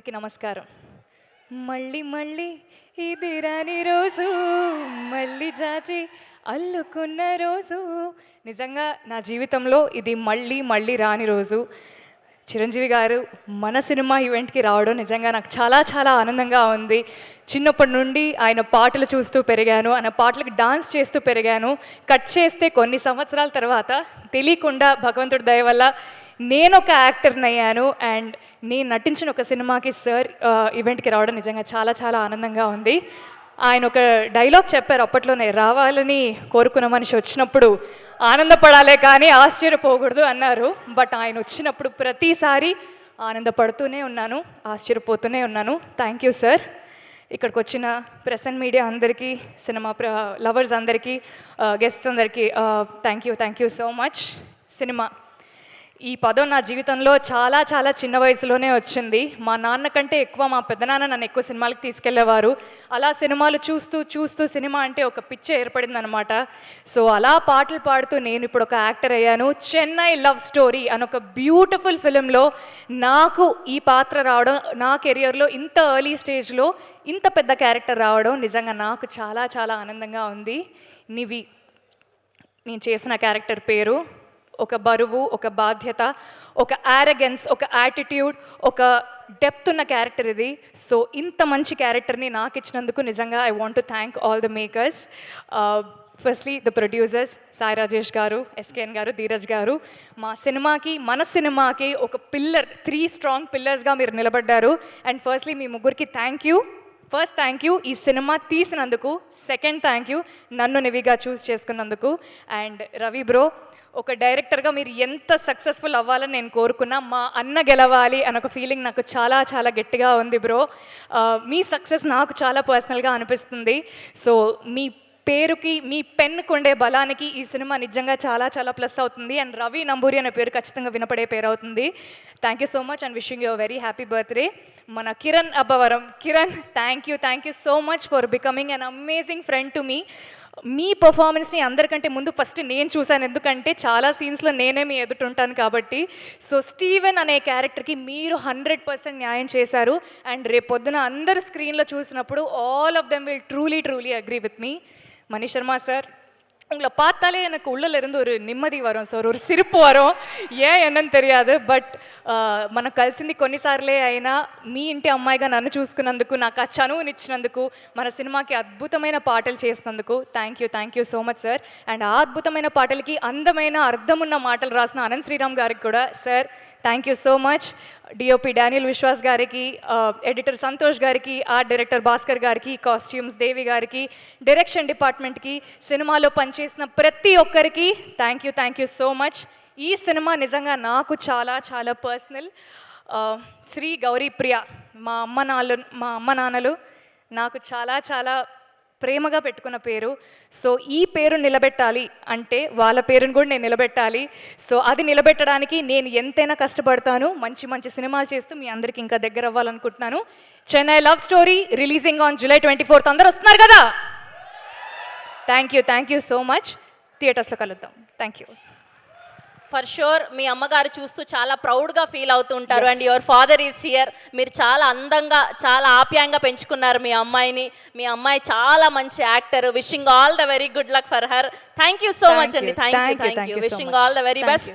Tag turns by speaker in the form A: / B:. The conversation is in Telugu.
A: అందరికీ నమస్కారం. మళ్ళీ మళ్ళీ ఇది రాని రోజు, మళ్ళీ జాచి అల్లుకున్న రోజు. నిజంగా నా జీవితంలో ఇది మళ్ళీ మళ్ళీ రాని రోజు. చిరంజీవి గారు మన సినిమా ఈవెంట్కి రావడం నిజంగా నాకు చాలా చాలా ఆనందంగా ఉంది. చిన్నప్పటి నుండి ఆయన పాటలు చూస్తూ పెరిగాను, ఆయన పాటలకు డాన్స్ చేస్తూ పెరిగాను. కట్ చేస్తే కొన్ని సంవత్సరాల తర్వాత తెలియకుండా భగవంతుడి దయ వల్ల నేను ఒక యాక్టర్ని అయ్యాను. అండ్ నేను నటించిన ఒక సినిమాకి సార్ ఈవెంట్కి రావడం నిజంగా చాలా చాలా ఆనందంగా ఉంది. ఆయన ఒక డైలాగ్ చెప్పారు అప్పట్లోనే, రావాలని కోరుకున్న మనిషి వచ్చినప్పుడు ఆనందపడాలే కానీ ఆశ్చర్యపోకూడదు అన్నారు. బట్ ఆయన వచ్చినప్పుడు ప్రతిసారి ఆనందపడుతూనే ఉన్నాను, ఆశ్చర్యపోతూనే ఉన్నాను. Thank you sir. ఇక్కడికి వచ్చిన ప్రెస్ అండ్ మీడియా అందరికీ, సినిమా లవర్స్ అందరికీ, గెస్ట్స్ అందరికీ thank you so much. Cinema ఈ పదం నా జీవితంలో చాలా చాలా చిన్న వయసులోనే వచ్చింది. మా నాన్న కంటే ఎక్కువ మా పెద్దనాన్న నన్ను ఎక్కువ సినిమాలకు తీసుకెళ్లేవారు. అలా సినిమాలు చూస్తూ చూస్తూ సినిమా అంటే ఒక పిచ్చి ఏర్పడింది అనమాట. సో అలా పాటలు పాడుతూ నేను ఇప్పుడు ఒక యాక్టర్ అయ్యాను. చెన్నై లవ్ స్టోరీ అని ఒక బ్యూటిఫుల్ ఫిలింలో నాకు ఈ పాత్ర రావడం, నా కెరియర్లో ఇంత ఎర్లీ స్టేజ్లో ఇంత పెద్ద క్యారెక్టర్ రావడం నిజంగా నాకు చాలా చాలా ఆనందంగా ఉంది. నివి నేను చేసిన క్యారెక్టర్ పేరు. ఒక బరువు, ఒక బాధ్యత, ఒక యారగెన్స్, ఒక యాటిట్యూడ్, ఒక డెప్త్ ఉన్న క్యారెక్టర్ ఇది. సో ఇంత మంచి క్యారెక్టర్ని నాకు ఇచ్చినందుకు నిజంగా I want to thank all the makers. Firstly the producers Sai Rajesh గారు, ఎస్కేఎన్ గారు, ధీరజ్ గారు. మన సినిమాకి ఒక పిల్లర్, 3 స్ట్రాంగ్ పిల్లర్స్గా మీరు నిలబడ్డారు. అండ్ ఫస్ట్లీ మీ ముగ్గురికి thank you. First thank you ఈ సినిమా తీసినందుకు. సెకండ్ థ్యాంక్ యూ నన్ను నివిగా చూస్ చేసుకున్నందుకు. అండ్ రవి బ్రో, ఒక డైరెక్టర్గా మీరు ఎంత సక్సెస్ఫుల్ అవ్వాలని నేను కోరుకున్నా, మా అన్న గెలవాలి అని ఒక ఫీలింగ్ నాకు చాలా చాలా గట్టిగా ఉంది బ్రో. మీ సక్సెస్ నాకు చాలా పర్సనల్గా అనిపిస్తుంది. సో మీ పేరుకి, మీ పెన్నుకు ఉండే బలానికి ఈ సినిమా నిజంగా చాలా చాలా ప్లస్ అవుతుంది. అండ్ రవి నంబూరి అనే పేరు ఖచ్చితంగా వినపడే పేరు అవుతుంది. Thank you so much and wishing you very happy birthday. మన Kiran Abbavaram, Kiran thank you so much for becoming an amazing friend to me. మీ పర్ఫార్మెన్స్ని అందరికంటే ముందు ఫస్ట్ నేను చూశాను, ఎందుకంటే చాలా సీన్స్లో నేనే మీ ఎదుటుంటాను కాబట్టి. సో స్టీవెన్ అనే క్యారెక్టర్కి మీరు 100% న్యాయం చేశారు. అండ్ రేపొద్దున అందరు స్క్రీన్లో చూసినప్పుడు all of them will truly agree with me. Mani Sharma sir, உங்களை பார்த்தாலே எனக்கு உள்ளில் இருந்து ஒரு நிம்மதி வரும் சார், ஒரு சிரிப்பு வரும். ஏன் என்னன்னு தெரியாது. బట్ మనకు కలిసింది కొన్నిసార్లే అయినా మీ ఇంటి అమ్మాయిగా నన్ను చూసుకున్నందుకు, నాకు ఆ చనువునిచ్చినందుకు, మన సినిమాకి అద్భుతమైన పాటలు చేసినందుకు thank you so much sir. And ఆ అద్భుతమైన పాటలకి అందమైన అర్థమున్న మాటలు రాసిన అనంత్ శ్రీరామ్ గారికి కూడా sir thank you so much. DOP Daniel Vishwas గారికి, ఎడిటర్ సంతోష్ గారికి, ఆర్ట్ డైరెక్టర్ భాస్కర్ గారికి, కాస్ట్యూమ్స్ దేవి గారికి, డైరెక్షన్ డిపార్ట్మెంట్కి, సినిమాలో పనిచేసిన ప్రతి ఒక్కరికి థ్యాంక్ యూ సో మచ్. ఈ సినిమా నిజంగా నాకు చాలా చాలా పర్సనల్. శ్రీ గౌరీ ప్రియ, మా అమ్మ నాన్నలు నాకు చాలా చాలా ప్రేమగా పెట్టుకున్న పేరు. సో ఈ పేరు నిలబెట్టాలి అంటే వాళ్ళ పేరుని కూడా నేను నిలబెట్టాలి. సో అది నిలబెట్టడానికి నేను ఎంతైనా కష్టపడతాను. మంచి మంచి సినిమాలు చేస్తూ మీ అందరికీ ఇంకా దగ్గర అవ్వాలనుకుంటున్నాను. Chennai love story releasing on July 24th. అందరూ వస్తున్నారు కదా? Thank you so much. థియేటర్స్లో కలుద్దాం. Thank you.
B: ఫర్ షూర్ మీ అమ్మగారు చూస్తూ చాలా ప్రౌడ్గా ఫీల్ అవుతుంటారు. And your father is here. మీరు చాలా అందంగా, చాలా ఆప్యాయంగా పెంచుకున్నారు మీ అమ్మాయిని. మీ అమ్మాయి చాలా మంచి actor. Wishing all the very good luck for her. Thank you so much అండి. Thank you. Wishing all the very best.